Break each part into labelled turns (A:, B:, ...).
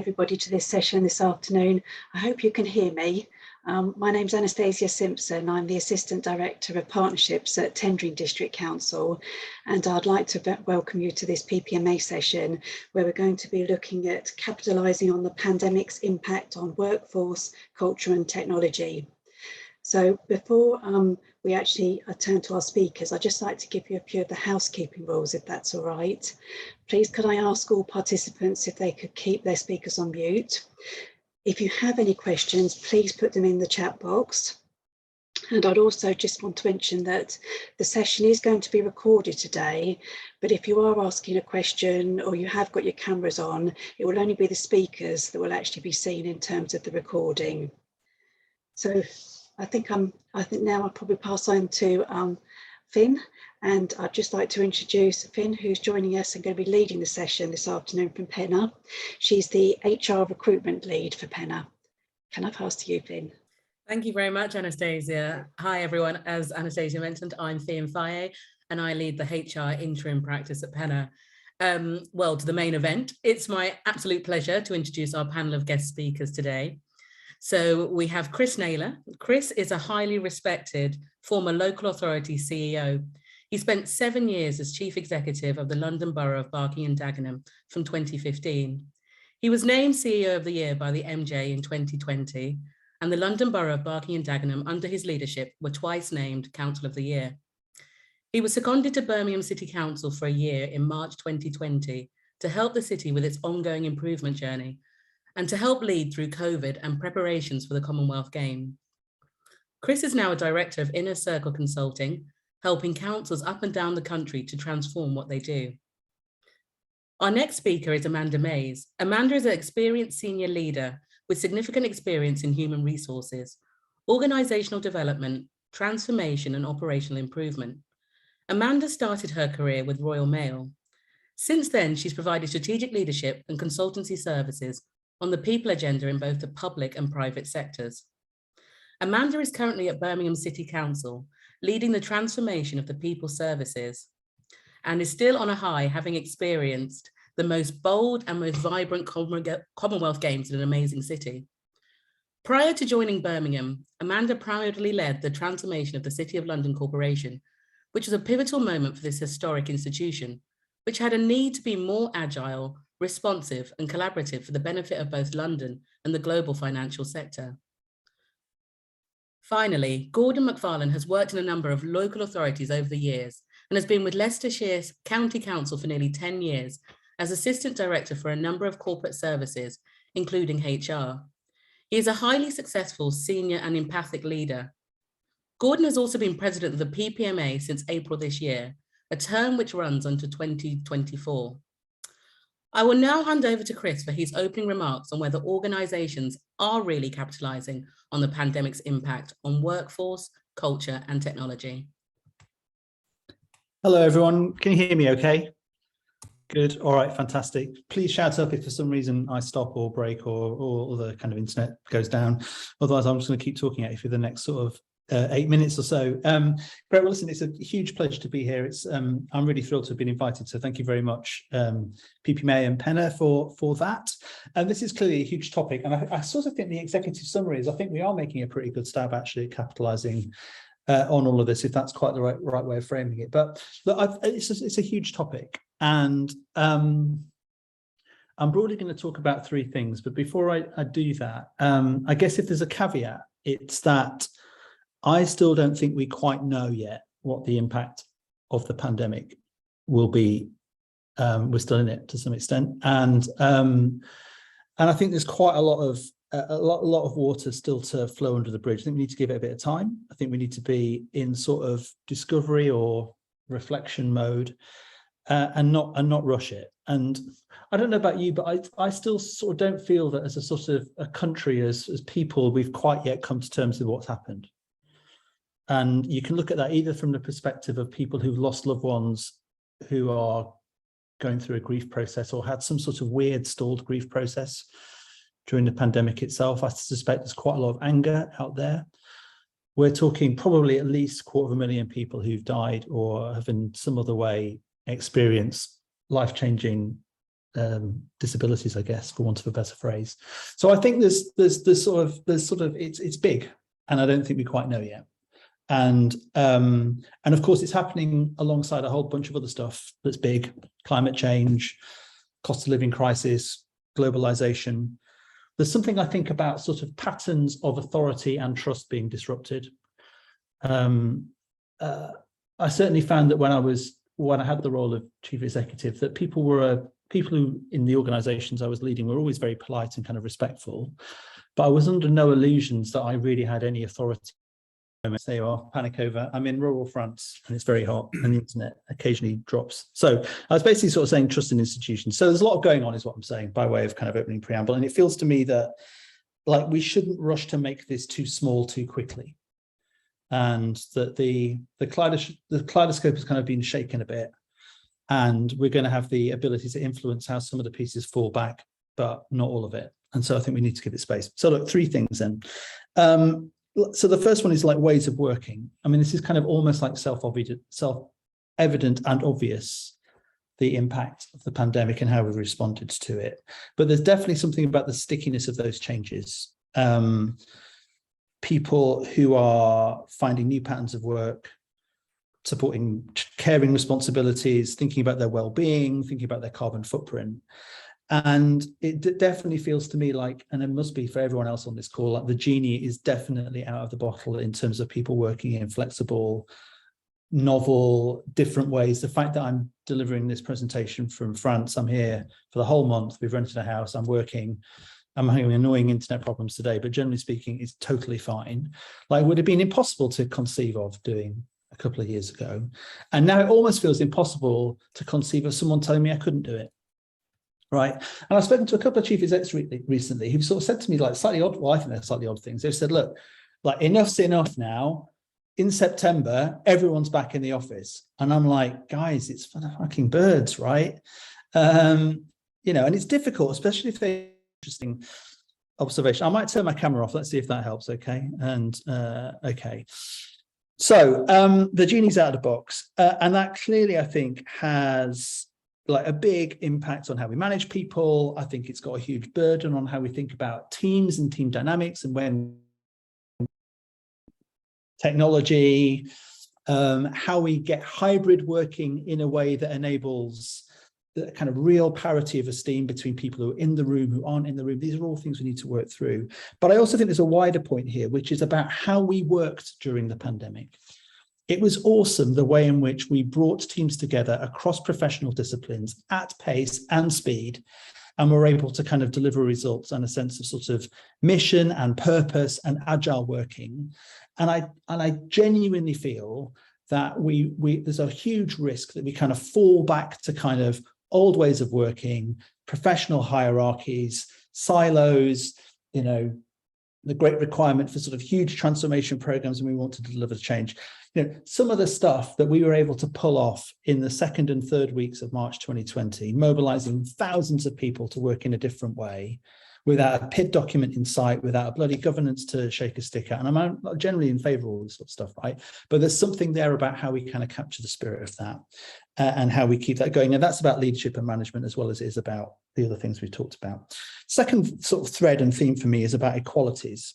A: Everybody to this session this afternoon. I hope you can hear me. My name's Anastasia Simpson. I'm the Assistant Director of Partnerships at Tendring District Council, and I'd like to welcome you to this PPMA session where we're going to be looking at capitalising on the pandemic's impact on workforce, culture and technology. So before we actually turn to our speakers, I'd just like to give you a few of the housekeeping rules, if that's all right. Please could I ask all participants if they could keep their speakers on mute. If you have any questions, please put them in the chat box. And I'd also just want to mention that the session is going to be recorded today, but if you are asking a question or you have got your cameras on, it will only be the speakers that will actually be seen in terms of the recording. So I think now I'll probably pass on to Finn, and I'd just like to introduce Finn, who's joining us and going to be leading the session this afternoon from Penna. She's the HR recruitment lead for Penna. Can I pass to you, Finn?
B: Thank you very much, Anastasia. Hi, everyone. As Anastasia mentioned, I'm Finn Faye, and I lead the HR interim practice at Penna. Well, to the main event, it's my absolute pleasure to introduce our panel of guest speakers today. So we have Chris Naylor. Chris is a highly respected former local authority CEO. He spent 7 years as chief executive of the London Borough of Barking and Dagenham from 2015. He was named CEO of the Year by the MJ in 2020, and the London Borough of Barking and Dagenham under his leadership were twice named Council of the Year. He was seconded to Birmingham City Council for a year in March 2020 to help the city with its ongoing improvement journey, and to help lead through COVID and preparations for the Commonwealth Games. Chris is now a director of Inner Circle Consulting, helping councils up and down the country to transform what they do. Our next speaker is Amanda Mays. Amanda is an experienced senior leader with significant experience in human resources, organizational development, transformation and operational improvement. Amanda started her career with Royal Mail. Since then, she's provided strategic leadership and consultancy services on the people agenda in both the public and private sectors. Amanda is currently at Birmingham City Council, leading the transformation of the people services, and is still on a high, having experienced the most bold and most vibrant Commonwealth Games in an amazing city. Prior to joining Birmingham, Amanda proudly led the transformation of the City of London Corporation, which was a pivotal moment for this historic institution, which had a need to be more agile, responsive and collaborative for the benefit of both London and the global financial sector. Finally, Gordon McFarlane has worked in a number of local authorities over the years and has been with Leicestershire County Council for nearly 10 years as Assistant Director for a number of corporate services, including HR. He is a highly successful senior and empathic leader. Gordon has also been President of the PPMA since April this year, a term which runs until 2024. I will now hand over to Chris for his opening remarks on whether organisations are really capitalising on the pandemic's impact on workforce, culture and technology.
C: Hello everyone, can you hear me okay? Good, all right, fantastic. Please shout up if for some reason I stop or break or the kind of internet goes down. Otherwise I'm just going to keep talking at you for the next sort of 8 minutes or so. Great, well listen, it's a huge pleasure to be here. It's I'm really thrilled to have been invited, so thank you very much PPMA and Penna for that. And this is clearly a huge topic, and I sort of think the executive summary is I think we are making a pretty good stab actually at capitalising on all of this, if that's quite the right way of framing it. But look, it's a huge topic, and I'm broadly going to talk about 3 things. But before I do that, I guess if there's a caveat, it's that I still don't think we quite know yet what the impact of the pandemic will be. We're still in it to some extent, and I think there's quite a lot of water still to flow under the bridge. I think we need to give it a bit of time. I think we need to be in sort of discovery or reflection mode, and not rush it. And I don't know about you, but I still sort of don't feel that as a sort of a country, as people, we've quite yet come to terms with what's happened. And you can look at that either from the perspective of people who've lost loved ones who are going through a grief process or had some sort of weird stalled grief process during the pandemic itself. I suspect there's quite a lot of anger out there. We're talking probably at least 250,000 people who've died or have in some other way experienced life-changing disabilities, I guess, for want of a better phrase. So I think there's sort of it's big, and I don't think we quite know yet. And of course, it's happening alongside a whole bunch of other stuff that's big: climate change, cost of living crisis, globalization. There's something I think about sort of patterns of authority and trust being disrupted. I certainly found that when I had the role of chief executive, that people who in the organizations I was leading were always very polite and kind of respectful, but I was under no illusions that I really had any authority. Say, oh, panic over, I'm in rural France and it's very hot and the internet occasionally drops. So I was basically sort of saying trust in institutions. So there's a lot going on, is what I'm saying, by way of kind of opening preamble. And it feels to me that like we shouldn't rush to make this too small too quickly. And that the kaleidoscope has kind of been shaken a bit, and we're going to have the ability to influence how some of the pieces fall back, but not all of it. And so I think we need to give it space. So look, three things then. So the first one is like ways of working. I mean, this is kind of almost like self-evident and obvious, the impact of the pandemic and how we've responded to it. But there's definitely something about the stickiness of those changes. People who are finding new patterns of work, supporting caring responsibilities, thinking about their well-being, thinking about their carbon footprint. And it definitely feels to me like, and it must be for everyone else on this call, like the genie is definitely out of the bottle in terms of people working in flexible, novel, different ways. The fact that I'm delivering this presentation from France, I'm here for the whole month, we've rented a house, I'm working, I'm having annoying internet problems today, but generally speaking, it's totally fine. Like, would have been impossible to conceive of doing a couple of years ago. And now it almost feels impossible to conceive of someone telling me I couldn't do it. Right. And I've spoken to a couple of chief execs recently who've sort of said to me like slightly odd, well, I think they're slightly odd things. They've said, look, like enough's enough now. In September, everyone's back in the office. And I'm like, guys, it's for the fucking birds, right? You know, and it's difficult, especially if they're interesting observation. I might turn my camera off. Let's see if that helps. Okay. And okay. So the genie's out of the box. And that clearly, I think, has like a big impact on how we manage people. I think it's got a huge burden on how we think about teams and team dynamics, and when technology, how we get hybrid working in a way that enables the kind of real parity of esteem between people who are in the room, who aren't in the room. These are all things we need to work through. But I also think there's a wider point here, which is about how we worked during the pandemic. It was awesome the way in which we brought teams together across professional disciplines at pace and speed, and were able to kind of deliver results and a sense of sort of mission and purpose and agile working. And I genuinely feel that there's a huge risk that we kind of fall back to kind of old ways of working, professional hierarchies, silos, you know, the great requirement for sort of huge transformation programs, and we want to deliver change. You know, some of the stuff that we were able to pull off in the second and third weeks of March 2020, mobilizing thousands of people to work in a different way, without a PID document in sight, without a bloody governance to shake a stick at. And I'm generally in favor of all this sort of stuff, right? But there's something there about how we kind of capture the spirit of that and how we keep that going. And that's about leadership and management as well as it is about the other things we've talked about. Second sort of thread and theme for me is about equalities.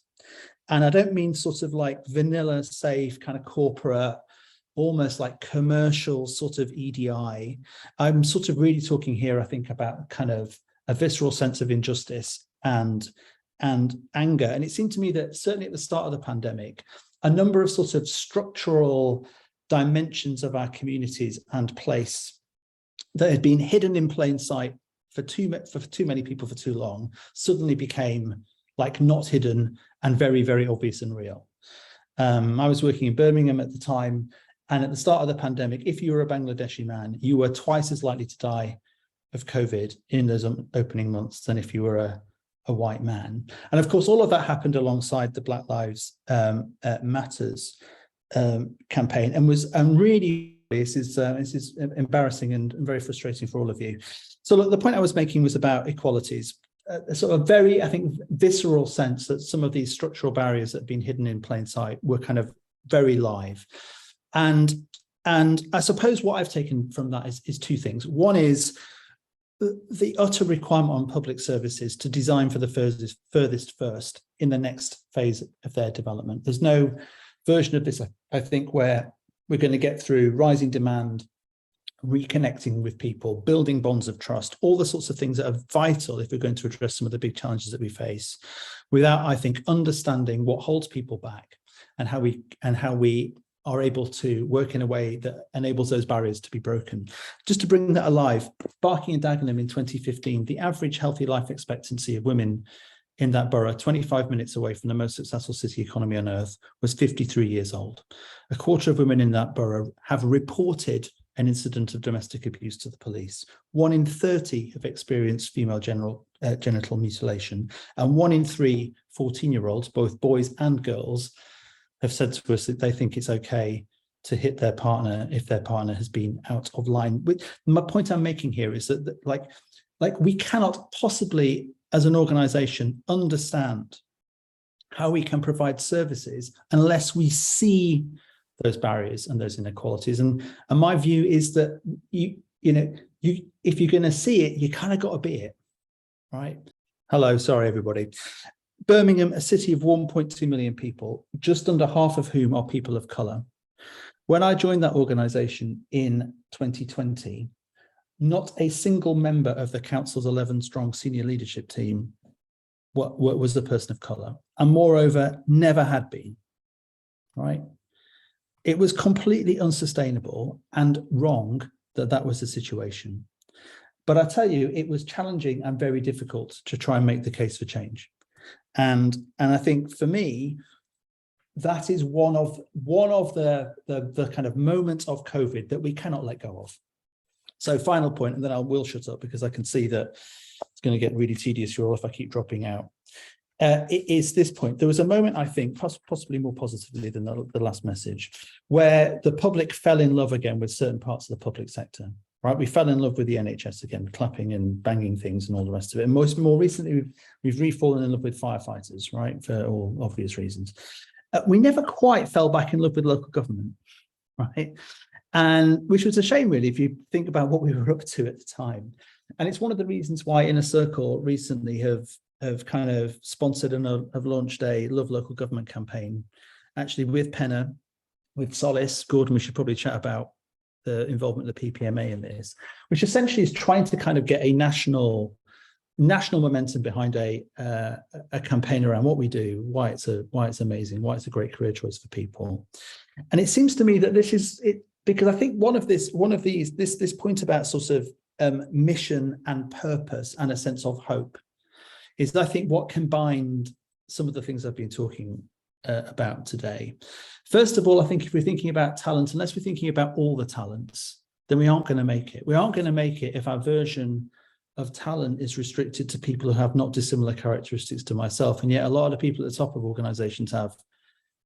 C: And I don't mean sort of like vanilla, safe, kind of corporate, almost like commercial sort of EDI. I'm sort of really talking here, I think, about kind of a visceral sense of injustice and anger. And it seemed to me that certainly at the start of the pandemic, a number of sort of structural dimensions of our communities and place that had been hidden in plain sight for too many people for too long suddenly became like not hidden and very, very obvious and real. I was working in Birmingham at the time, and at the start of the pandemic, if you were a Bangladeshi man, you were twice as likely to die of COVID in those opening months than if you were a white man. And of course, all of that happened alongside the Black Lives Matters campaign, and really this is embarrassing and very frustrating for all of you. So look, the point I was making was about equalities. A sort of very, I think, visceral sense that some of these structural barriers that have been hidden in plain sight were kind of very live. And I suppose what I've taken from that is two things. One is the utter requirement on public services to design for the furthest first in the next phase of their development. There's no version of this, I think, where we're going to get through rising demand, reconnecting with people, building bonds of trust, all the sorts of things that are vital if we're going to address some of the big challenges that we face, without, I think, understanding what holds people back and how we are able to work in a way that enables those barriers to be broken. Just to bring that alive, Barking and Dagenham in 2015, the average healthy life expectancy of women in that borough, 25 minutes away from the most successful city economy on earth, was 53 years old. A quarter of women in that borough have reported an incident of domestic abuse to the police. 1 in 30 have experienced female genital mutilation, and 1 in 3 14-year-olds, both boys and girls, have said to us that they think it's okay to hit their partner if their partner has been out of line. My point I'm making here is that like we cannot possibly, as an organization, understand how we can provide services unless we see those barriers and those inequalities. And my view is that you if you're going to see it, you kind of got to be it, right? Hello, sorry everybody. Birmingham, a city of 1.2 million people, just under half of whom are people of colour. When I joined that organisation in 2020, not a single member of the council's 11-strong senior leadership team was a person of colour, and moreover, never had been, right? It was completely unsustainable and wrong that was the situation. But I tell you, it was challenging and very difficult to try and make the case for change. And I think for me, that is one of the kind of moments of COVID that we cannot let go of. So final point, and then I will shut up because I can see that it's going to get really tedious for you all if I keep dropping out. It is this point. There was a moment, I think, possibly more positively than the last message, where the public fell in love again with certain parts of the public sector. Right, we fell in love with the NHS again, clapping and banging things and all the rest of it. And more recently, we've re-fallen in love with firefighters, right, for all obvious reasons. We never quite fell back in love with local government, right? And which was a shame, really, if you think about what we were up to at the time. And it's one of the reasons why Inner Circle recently have kind of sponsored and have launched a Love Local Government campaign, actually with Penna, with Solace. Gordon, we should probably chat about the involvement of the PPMA in this, which essentially is trying to kind of get a national momentum behind a campaign around what we do, why it's amazing, why it's a great career choice for people. And it seems to me that this is it, because I think this point about sort of mission and purpose and a sense of hope is, I think, what combined some of the things I've been talking about today. First of all, I think if we're thinking about talent, unless we're thinking about all the talents, then we aren't going to make it. We aren't going to make it if our version of talent is restricted to people who have not dissimilar characteristics to myself. And yet a lot of the people at the top of organizations have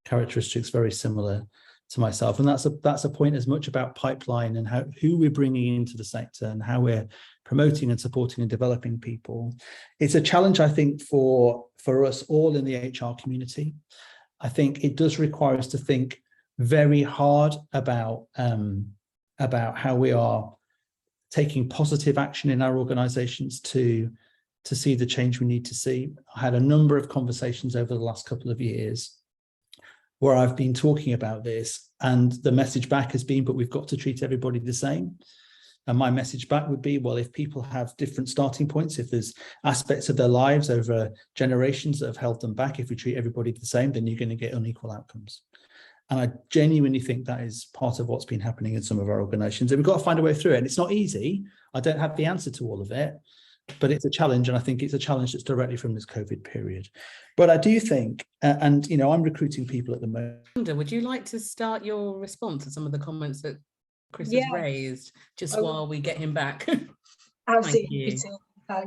C: characteristics very similar to myself. And that's a point as much about pipeline and who we're bringing into the sector and how we're promoting and supporting and developing people. It's a challenge, I think, for us all in the HR community. I think it does require us to think very hard about how we are taking positive action in our organizations to see the change we need to see. I had a number of conversations over the last couple of years where I've been talking about this, and the message back has been, but we've got to treat everybody the same. And my message back would be, well, if people have different starting points, if there's aspects of their lives over generations that have held them back, if we treat everybody the same, then you're going to get unequal outcomes. And I genuinely think that is part of what's been happening in some of our organizations. And we've got to find a way through it. And it's not easy. I don't have the answer to all of it, but it's a challenge. And I think it's a challenge that's directly from this COVID period. But I do think, and I'm recruiting people at the moment.
B: Would you like to start your response to some of the comments that Chris has raised, just while we get him back?
D: Absolutely.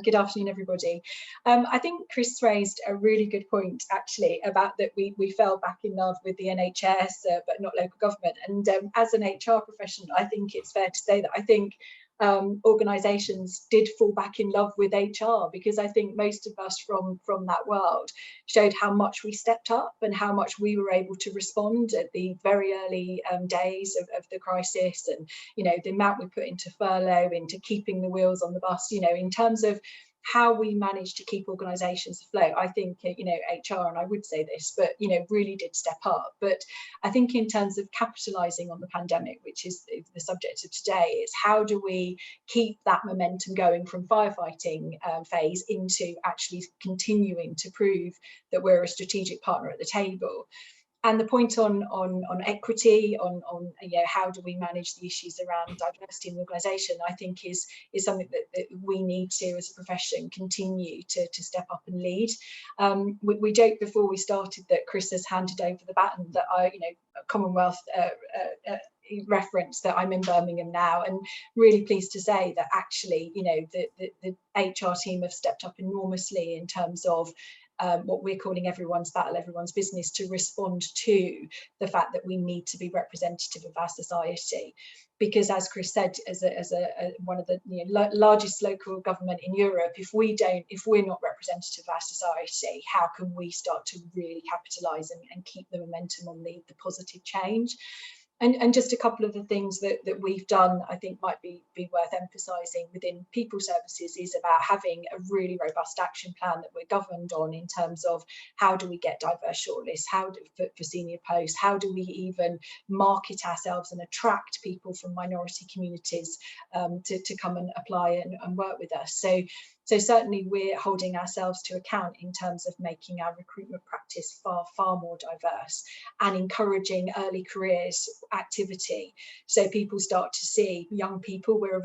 D: Good afternoon, everybody. I think Chris raised a really good point, actually, about that we fell back in love with the NHS, but not local government. And as an HR professional, I think it's fair to say that I think organisations did fall back in love with HR, because I think most of us from that world showed how much we stepped up and how much we were able to respond at the very early days of the crisis, and the amount we put into furlough, into keeping the wheels on the bus, in terms of how we managed to keep organisations afloat. I think HR, and I would say this, but really did step up. But I think in terms of capitalising on the pandemic, which is the subject of today, is how do we keep that momentum going from firefighting phase into actually continuing to prove that we're a strategic partner at the table. And the point on equity, on how do we manage the issues around diversity in the organisation, I think is something that we need to, as a profession, continue to step up and lead. We joked before we started that Chris has handed over the baton, that Commonwealth reference that I'm in Birmingham now, and really pleased to say that actually the HR team have stepped up enormously in terms of what we're calling everyone's battle, everyone's business, to respond to the fact that we need to be representative of our society. Because, as Chris said, as one of the largest local government in Europe, if we're not representative of our society, how can we start to really capitalise and keep the momentum on the positive change? And just a couple of the things that we've done, I think might be worth emphasising within people services, is about having a really robust action plan that we're governed on, in terms of how do we get diverse shortlists, for senior posts, how do we even market ourselves and attract people from minority communities to come and apply and work with us. So certainly we're holding ourselves to account in terms of making our recruitment practice far more diverse, and encouraging early careers activity. So people start to see young people. We're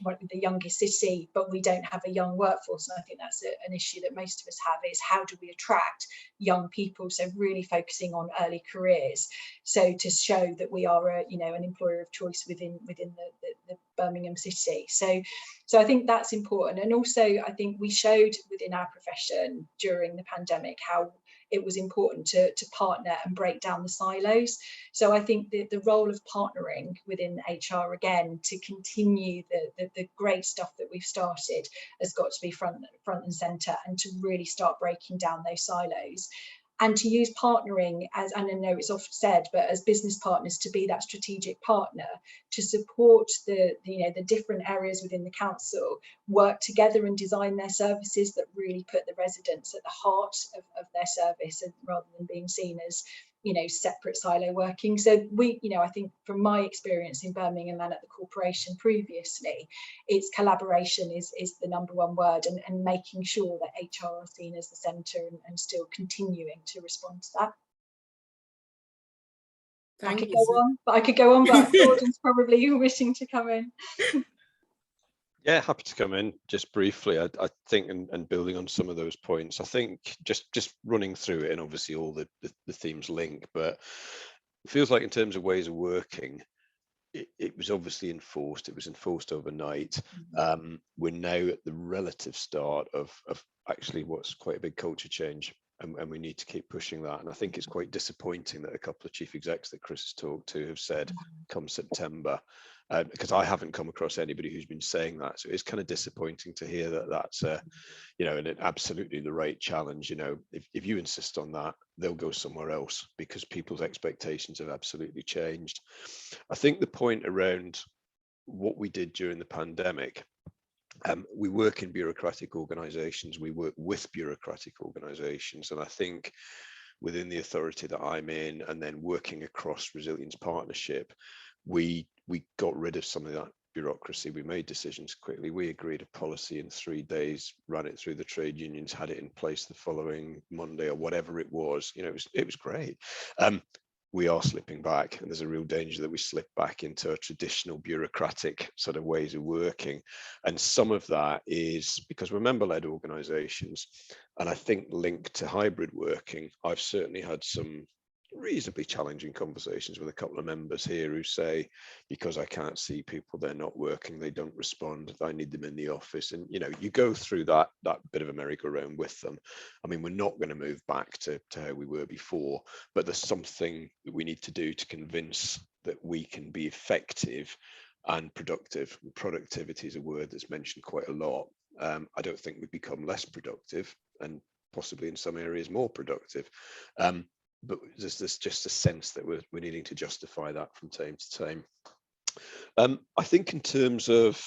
D: one of the youngest city, but we don't have a young workforce, and I think that's an issue that most of us have, is how do we attract young people? So really focusing on early careers, so to show that we are an employer of choice within the Birmingham city. So I think that's important. And also I think we showed within our profession during the pandemic how it was important to partner and break down the silos. So I think the role of partnering within HR, again, to continue the great stuff that we've started, has got to be front and centre, and to really start breaking down those silos. And to use partnering as, and I know it's often said, but as business partners, to be that strategic partner, to support the different areas within the council, work together and design their services that really put the residents at the heart of their service, and rather than being seen as separate silo working. So I think from my experience in Birmingham and at the corporation previously, it's collaboration is the number one word, and making sure that HR are seen as the centre, and still continuing to respond to that. I could go on, but Gordon's probably wishing to come in.
E: Yeah, happy to come in just briefly. I think, and building on some of those points, I think just running through it, and obviously all the themes link, but it feels like in terms of ways of working, it was obviously enforced. It was enforced overnight. We're now at the relative start of actually what's quite a big culture change, and we need to keep pushing that. And I think it's quite disappointing that a couple of chief execs that Chris has talked to have said come September, because I haven't come across anybody who's been saying that. So it's kind of disappointing to hear that that's and absolutely the right challenge. If you insist on that, they'll go somewhere else, because people's expectations have absolutely changed. I think the point around what we did during the pandemic, we work in bureaucratic organisations, we work with bureaucratic organisations, and I think within the authority that I'm in, and then working across Resilience Partnership, we got rid of some of that bureaucracy. We made decisions quickly. We agreed a policy in 3 days, ran it through the trade unions, had it in place the following Monday or whatever it was. It was great. We are slipping back, and there's a real danger that we slip back into a traditional bureaucratic sort of ways of working. And some of that is because we're member-led organisations, and I think linked to hybrid working, I've certainly had some reasonably challenging conversations with a couple of members here who say, because I can't see people, they're not working, they don't respond, I need them in the office. And you go through that bit of a merry-go-round with them. I mean, we're not going to move back to how we were before, but there's something that we need to do to convince that we can be effective and productive. Productivity is a word that's mentioned quite a lot. I don't think we've become less productive, and possibly in some areas more productive. But there's just a sense that we're needing to justify that from time to time. I think in terms of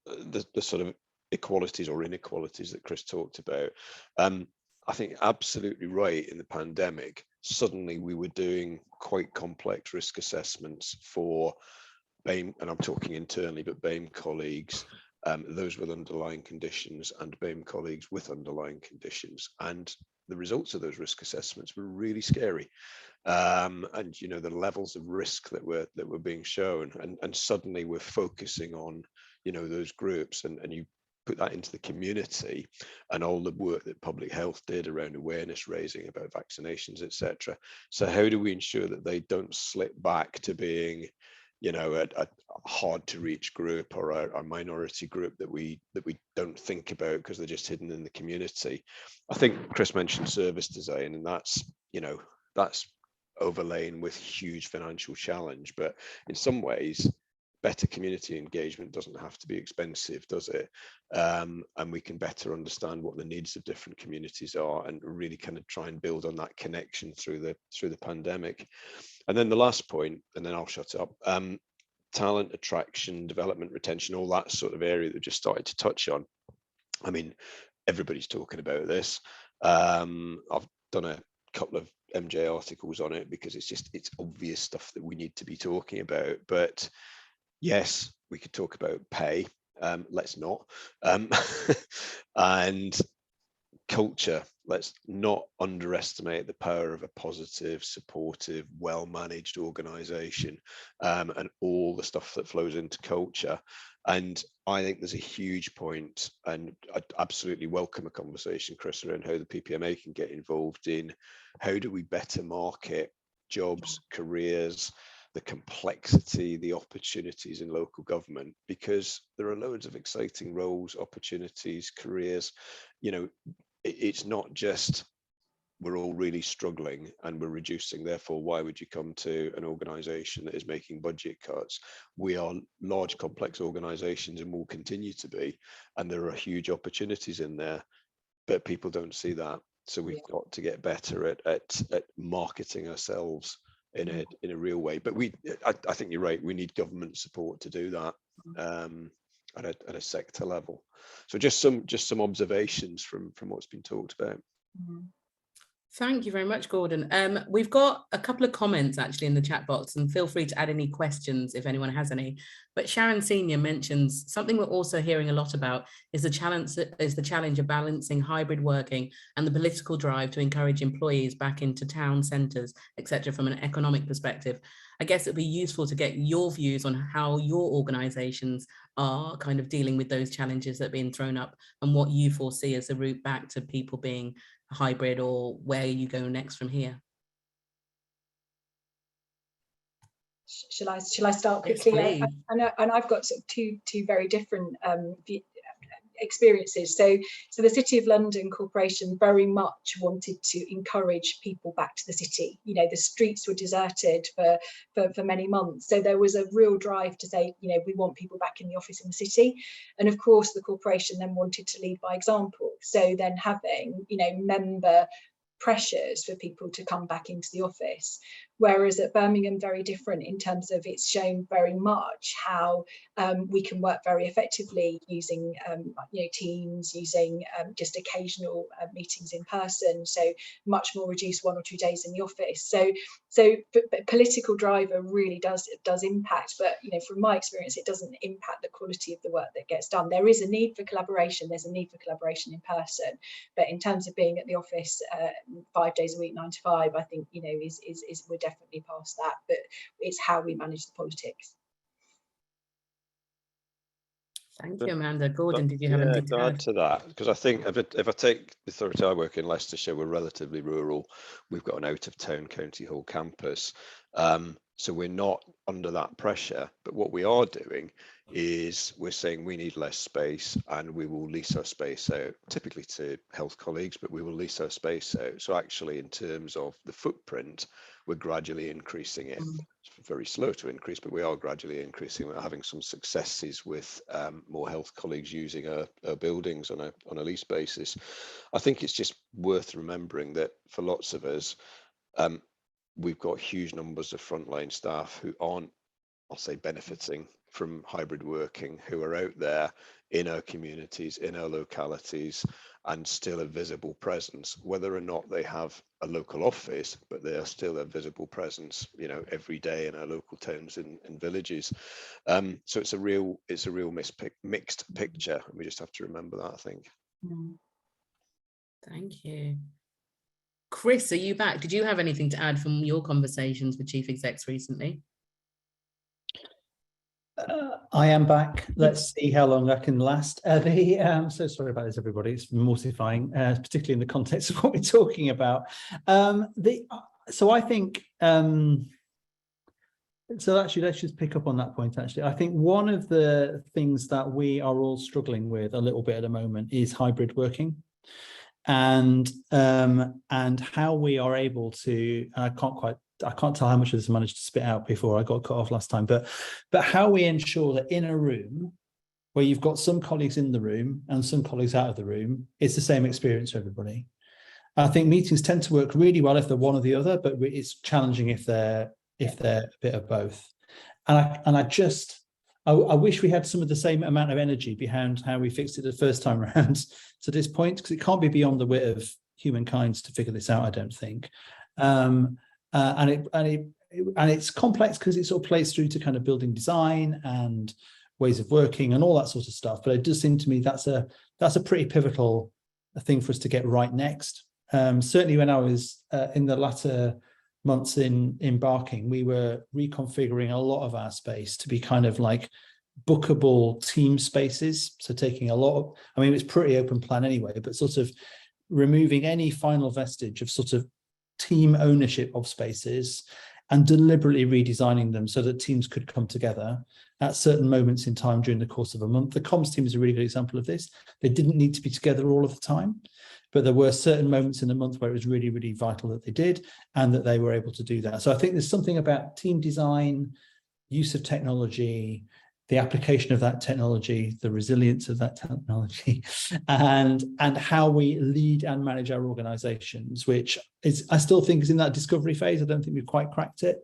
E: the sort of equalities or inequalities that Chris talked about, I think absolutely right. In the pandemic, suddenly we were doing quite complex risk assessments for BAME, and I'm talking internally, but BAME colleagues, those with underlying conditions, and BAME colleagues with underlying conditions. And the results of those risk assessments were really scary. And you know, the levels of risk that were being shown, and suddenly we're focusing on, you know, those groups, and you put that into the community and all the work that public health did around awareness raising about vaccinations, etc. So how do we ensure that they don't slip back to being, you know, a hard to reach group, or a minority group that we don't think about because they're just hidden in the community? I think Chris mentioned service design, and that's, you know, that's overlain with huge financial challenge, but in some ways better community engagement doesn't have to be expensive, does it? And we can better understand what the needs of different communities are, and really kind of try and build on that connection through the pandemic. And then the last point, and then I'll shut up, talent attraction, development, retention, all that sort of area that we just started to touch on. I mean, everybody's talking about this. I've done a couple of MJ articles on it because it's obvious stuff that we need to be talking about. But yes, we could talk about pay. Let's not. And culture. Let's not underestimate the power of a positive, supportive, well-managed organization, and all the stuff that flows into culture. And I think there's a huge point, and I absolutely welcome a conversation, Chris, around how the PPMA can get involved in how do we better market jobs, careers, the complexity, the opportunities in local government, because there are loads of exciting roles, opportunities, careers. You know, it's not just we're all really struggling and we're reducing, therefore why would you come to an organization that is making budget cuts? We are large, complex organizations and will continue to be, and there are huge opportunities in there, but people don't see that. So we've got to get better at marketing ourselves in a real way. But I think you're right, we need government support to do that at a sector level. So just some observations from what's been talked about.
B: Thank you very much, Gordon. We've got a couple of comments actually in the chat box, and feel free to add any questions if anyone has any. But Sharon Senior mentions something we're also hearing a lot about is the challenge of balancing hybrid working and the political drive to encourage employees back into town centres, etc. from an economic perspective. I guess it'd be useful to get your views on how your organisations are kind of dealing with those challenges that are being thrown up, and what you foresee as the route back to people being hybrid, or where you go next from here.
D: Shall I start quickly?
B: Yes,
D: and I've got sort of two very different experiences. So the City of London Corporation very much wanted to encourage people back to the city. You know, the streets were deserted for many months, so there was a real drive to say, you know, we want people back in the office in the city. And of course the corporation then wanted to lead by example, so then having, you know, member pressures for people to come back into the office. Whereas at Birmingham, very different in terms of it's shown very much how we can work very effectively using you know, Teams, using just occasional meetings in person, so much more reduced 1 or 2 days in the office. So political driver really does impact, but you know, from my experience, it doesn't impact the quality of the work that gets done. There is a need for collaboration, there's a need for collaboration in person, but in terms of being at the office 5 days a week, 9 to 5, I think, you know, is we're definitely past that, but it's how we manage the politics.
B: Thank you, Amanda. Gordon, did you have anything
E: to add to that? Because I think if I take the authority I work in, Leicestershire, we're relatively rural. We've got an out-of-town county hall campus, so we're not under that pressure. But what we are doing is we're saying we need less space and we will lease our space out, typically to health colleagues, but we will lease our space out. So actually, in terms of the footprint, we're gradually increasing it. It's very slow to increase, but we are gradually increasing. We're having some successes with more health colleagues using our buildings on a lease basis. I think it's just worth remembering that for lots of us, we've got huge numbers of frontline staff who aren't, I'll say, benefiting from hybrid working, who are out there in our communities, in our localities, and still a visible presence, whether or not they have a local office, but they are still a visible presence, you know, every day in our local towns and villages. So it's a real mixed picture, and we just have to remember that, I think.
B: Thank you. Chris, are you back? Did you have anything to add from your conversations with chief execs recently?
C: I am back. Let's see how long I can last. So sorry about this, everybody. It's mortifying, particularly in the context of what we're talking about. So I think, so actually, let's just pick up on that point, actually. I think one of the things that we are all struggling with a little bit at the moment is hybrid working. And how we are able to, I can't tell how much of this I managed to spit out before I got cut off last time, but how we ensure that in a room where you've got some colleagues in the room and some colleagues out of the room, it's the same experience for everybody. I think meetings tend to work really well if they're one or the other, but it's challenging if they're a bit of both. And I wish we had some of the same amount of energy behind how we fixed it the first time around to this point, because it can't be beyond the wit of humankind to figure this out, I don't think. And it's complex because it sort of plays through to kind of building design and ways of working and all that sort of stuff. But it does seem to me that's a pretty pivotal thing for us to get right next. Certainly when I was in the latter months in embarking, we were reconfiguring a lot of our space to be kind of like bookable team spaces. So taking a lot of, I mean, it was pretty open plan anyway, but sort of removing any final vestige of sort of team ownership of spaces and deliberately redesigning them so that teams could come together at certain moments in time during the course of a month. The comms team is a really good example of this. They didn't need to be together all of the time, but there were certain moments in the month where it was really, really vital that they did and that they were able to do that. So I think there's something about team design, use of technology, the application of that technology, the resilience of that technology, and how we lead and manage our organizations, which is, I still think, is in that discovery phase. I don't think we've quite cracked it.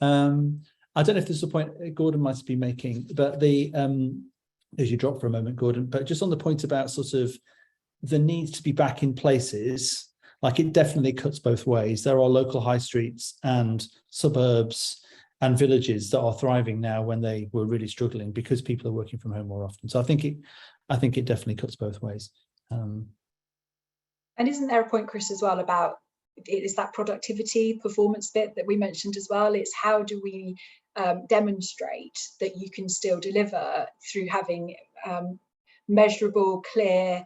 C: I don't know if this is a point Gordon might be making, but as you drop for a moment, Gordon, but just on the point about sort of the need to be back in places, like it definitely cuts both ways. There are local high streets and suburbs and villages that are thriving now when they were really struggling because people are working from home more often. So I think it definitely cuts both ways.
D: And isn't there a point, Chris, as well about it is that productivity performance bit that we mentioned as well? It's how do we demonstrate that you can still deliver through having measurable, clear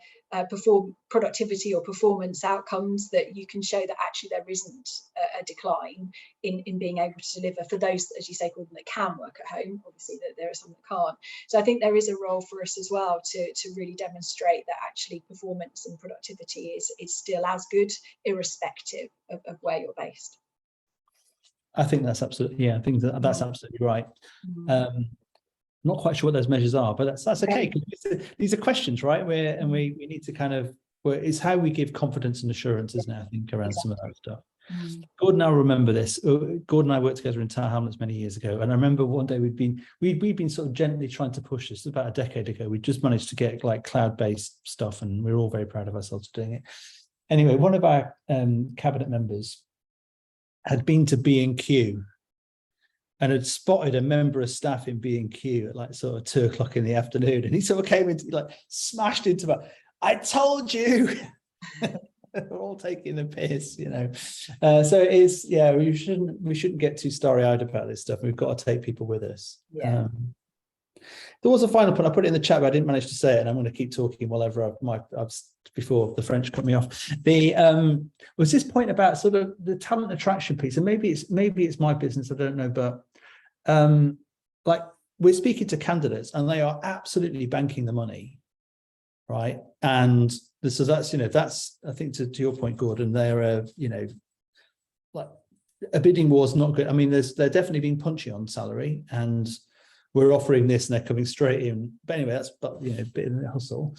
D: productivity or performance outcomes that you can show that actually there isn't a decline in being able to deliver for those, as you say, Gordon, that can work at home. Obviously that there are some that can't. So I think there is a role for us as well to really demonstrate that actually performance and productivity is still as good, irrespective of where you're based.
C: I think that's absolutely, yeah, I think that's absolutely right. Not quite sure what those measures are, but that's okay. These are questions, right? We need to kind of, it's how we give confidence and assurance, isn't it? I think around some of that stuff. Gordon, I'll remember this. Gordon and I worked together in Tower Hamlets many years ago, and I remember one day we'd been sort of gently trying to push this. About a decade ago, we just managed to get like cloud-based stuff, and we were all very proud of ourselves for doing it. Anyway, one of our cabinet members had been to B&Q and had spotted a member of staff in B&Q at like sort of 2 o'clock in the afternoon. And he sort of came into, like, smashed into her. I told you. We're all taking the piss, you know. So it is, yeah, we shouldn't get too starry-eyed about this stuff. We've got to take people with us.
D: Yeah.
C: There was a final point. I put it in the chat, but I didn't manage to say it, and I'm going to keep talking whenever before the French cut me off. Was this point about sort of the talent attraction piece, and maybe it's my business, I don't know, but like we're speaking to candidates and they are absolutely banking the money, right? And so that's, that's, I think to your point, Gordon, they're, like a bidding war is not good. I mean, they're definitely being punchy on salary, and we're offering this and they're coming straight in. But anyway, that's, a bit in the hustle.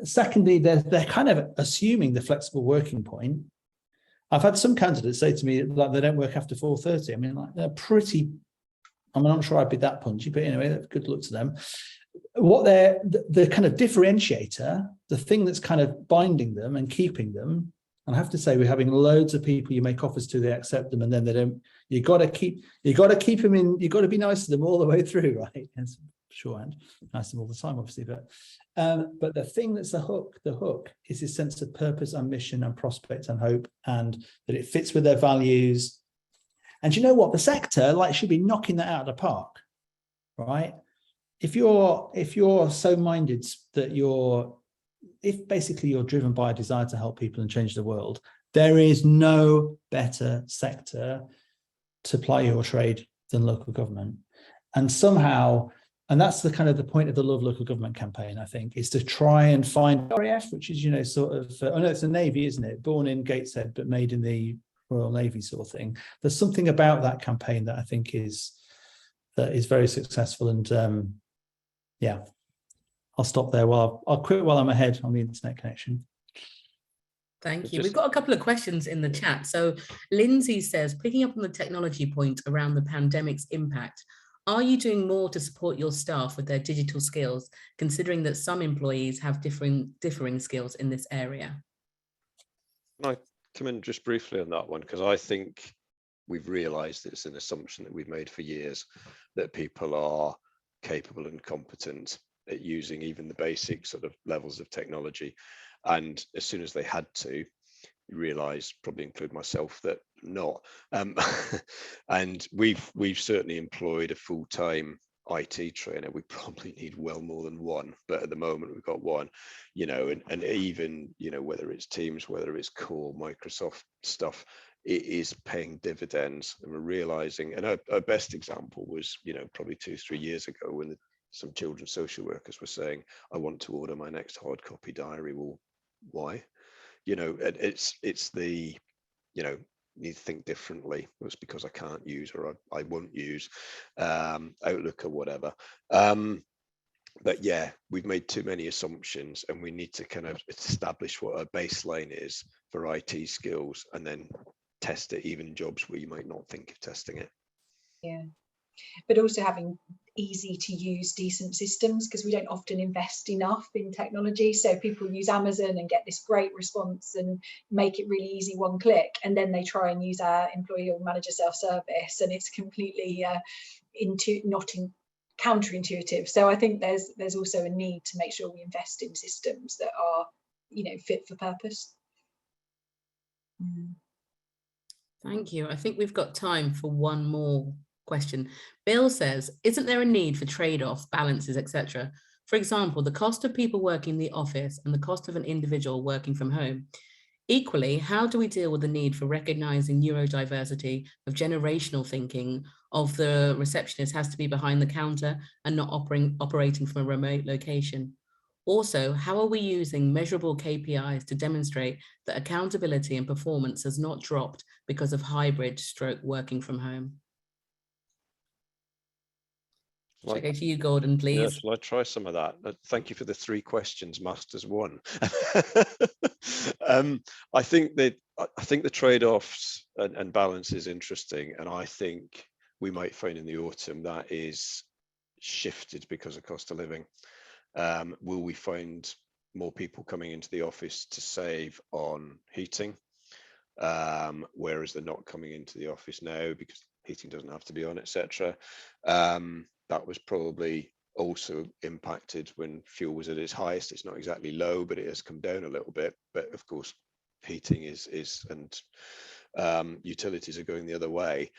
C: Secondly, they're kind of assuming the flexible working point. I've had some candidates say to me, like, they don't work after 4:30. I mean, like, they're pretty, I'm not sure I'd be that punchy, but anyway, good luck to them. What the kind of differentiator, the thing that's kind of binding them and keeping them, and I have to say, we're having loads of people you make offers to, they accept them, and then they don't. You got to keep them in. You got to be nice to them all the way through, right? That's shorthand. Nice to them all the time, obviously, but the thing that's the hook is this sense of purpose and mission and prospect and hope, and that it fits with their values. And you know what? The sector should be knocking that out of the park, right? If you're so minded that if basically you're driven by a desire to help people and change the world, there is no better sector to ply your trade than local government. And somehow, and that's the kind of the point of the Love Local Government campaign, I think, is to try and find RAF, which is, sort of, it's a Navy, isn't it? Born in Gateshead, but made in the Royal Navy sort of thing. There's something about that campaign that I think is very successful. And yeah, I'll stop there. I'll quit while I'm ahead on the internet connection.
B: Thank you. We've got a couple of questions in the chat. So Lindsay says, picking up on the technology point around the pandemic's impact, are you doing more to support your staff with their digital skills, considering that some employees have differing skills in this area?
E: Can I come in just briefly on that one? Because I think we've realised it's an assumption that we've made for years that people are capable and competent at using even the basic sort of levels of technology. And as soon as they had to, realize, probably include myself, that not. And we've certainly employed a full-time IT trainer. We probably need well more than one, but at the moment we've got one, and even, whether it's Teams, whether it's core Microsoft stuff, it is paying dividends. And we're realizing, and our best example was, probably 2-3 years ago, when some children's social workers were saying, I want to order my next hard copy diary. Well, why? It's the, need to think differently. It's because I can't use, or I won't use Outlook or whatever. But yeah, we've made too many assumptions, and we need to kind of establish what our baseline is for IT skills, and then test it even in jobs where you might not think of testing it.
D: Yeah, but also having easy to use decent systems, because we don't often invest enough in technology. So people use Amazon and get this great response and make it really easy, one click, and then they try and use our employee or manager self-service, and it's completely counterintuitive. So I think there's also a need to make sure we invest in systems that are fit for purpose.
B: Thank you. I think we've got time for one more question. Bill says, isn't there a need for trade-off, balances, etc.? For example, the cost of people working in the office and the cost of an individual working from home. Equally, how do we deal with the need for recognizing neurodiversity, of generational thinking, of the receptionist has to be behind the counter and not operating from a remote location? Also, how are we using measurable KPIs to demonstrate that accountability and performance has not dropped because of hybrid / working from home? Shall I go to you, Gordon, please?
E: Yeah, shall I try some of that? Thank you for the 3 questions, Masters 1. I think the trade-offs and balance is interesting, and I think we might find in the autumn that is shifted because of cost of living. Will we find more people coming into the office to save on heating, whereas they're not coming into the office now because heating doesn't have to be on, etc. That was probably also impacted when fuel was at its highest. It's not exactly low, but it has come down a little bit. But of course, heating is and utilities are going the other way.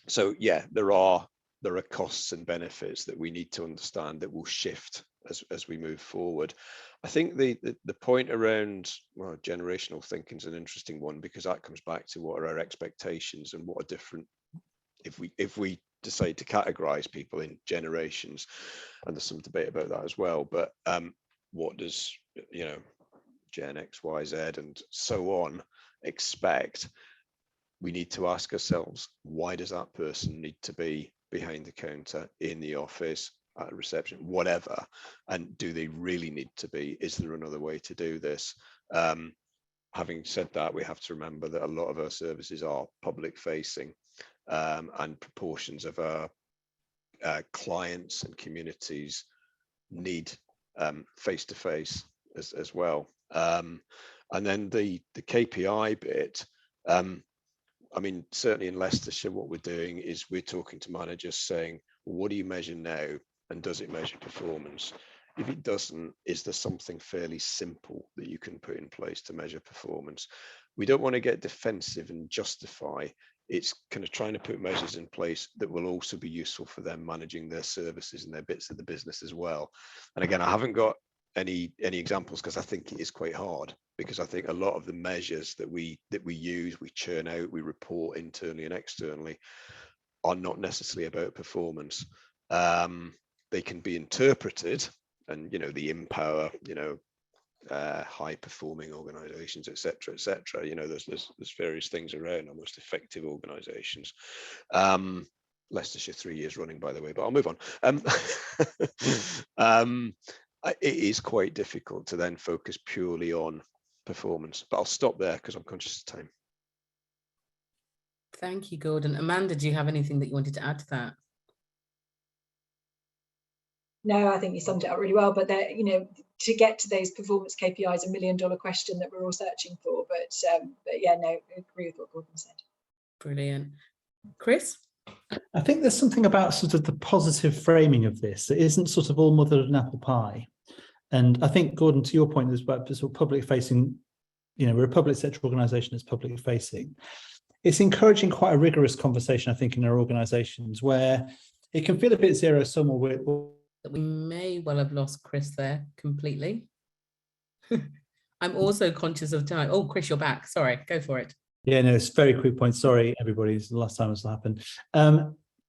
E: So yeah, there are costs and benefits that we need to understand that will shift as we move forward. I think the point around generational thinking is an interesting one, because that comes back to what are our expectations and what are different. If we decide to categorize people in generations, and there's some debate about that as well, but what does, you know, Gen X, Y, Z, and so on expect? We need to ask ourselves, why does that person need to be behind the counter, in the office, at a reception, whatever? And do they really need to be? Is there another way to do this? Having said that, we have to remember that a lot of our services are public facing, and proportions of our clients and communities need face-to-face as well. And then the KPI bit, I mean, certainly in Leicestershire, what we're doing is we're talking to managers saying, well, what do you measure now? And does it measure performance? If it doesn't, is there something fairly simple that you can put in place to measure performance? We don't want to get defensive and justify. It's kind of trying to put measures in place that will also be useful for them managing their services and their bits of the business as well. And again, I haven't got any examples, because I think it is quite hard, because I think a lot of the measures that we use, we churn out, we report internally and externally, are not necessarily about performance. They can be interpreted, and, you know, the Empower, you know, high performing organizations, etc., etc. You know, there's various things around, almost effective organizations. Leicestershire 3 years running, by the way, but I'll move on. It is quite difficult to then focus purely on performance, but I'll stop there because I'm conscious of time.
B: Thank you, Gordon. Amanda, do you have anything that you wanted to add to that?
D: No, I think you summed it up really well, but there, you know, to get to those performance KPIs, $1 million question that we're all searching for, but yeah, no, I agree with what Gordon said.
B: Brilliant. Chris?
C: I think there's something about sort of the positive framing of this. It isn't sort of all mother and apple pie. And I think, Gordon, to your point, there's about sort of public facing, you know, we're a public sector organisation that's public facing. It's encouraging quite a rigorous conversation, I think, in our organisations, where it can feel a bit zero sum, or
B: we may well have lost Chris there completely. I'm also conscious of time. Oh, Chris, you're back. Sorry, go for it.
C: Yeah, no, it's a very quick point. Sorry, everybody. It's the last time this will happen.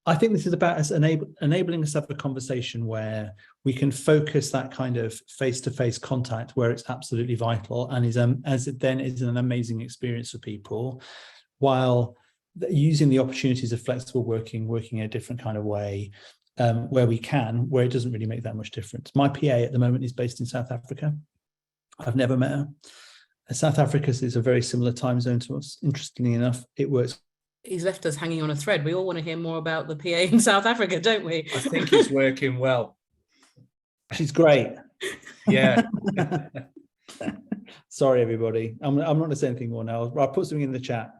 C: I think this is about us enabling us to have a conversation where we can focus that kind of face-to-face contact where it's absolutely vital, and as it then is an amazing experience for people, while using the opportunities of flexible working in a different kind of way, where we can, where it doesn't really make that much difference. My PA at the moment is based in South Africa. I've never met her. South Africa is a very similar time zone to us. Interestingly enough, it works.
B: He's left us hanging on a thread. We all want to hear more about the PA in South Africa, don't we?
F: I think it's working well.
C: She's great.
F: Yeah.
C: Sorry, everybody. I'm not going to say anything more now. I'll put something in the chat.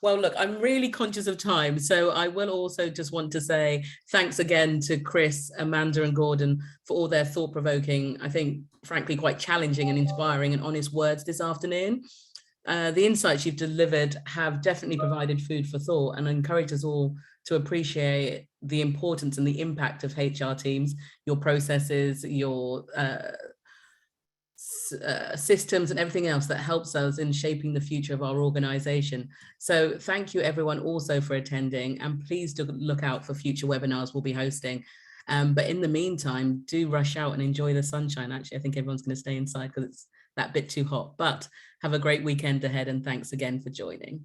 B: Well, look, I'm really conscious of time, so I will also just want to say thanks again to Chris, Amanda and Gordon for all their thought-provoking, I think, frankly, quite challenging and inspiring and honest words this afternoon. The insights you've delivered have definitely provided food for thought and encouraged us all to appreciate the importance and the impact of HR teams, your processes, your systems and everything else that helps us in shaping the future of our organization. So thank you everyone also for attending, and please do look out for future webinars we'll be hosting. But in the meantime, do rush out and enjoy the sunshine. Actually, I think everyone's going to stay inside because it's that bit too hot, but have a great weekend ahead, and thanks again for joining.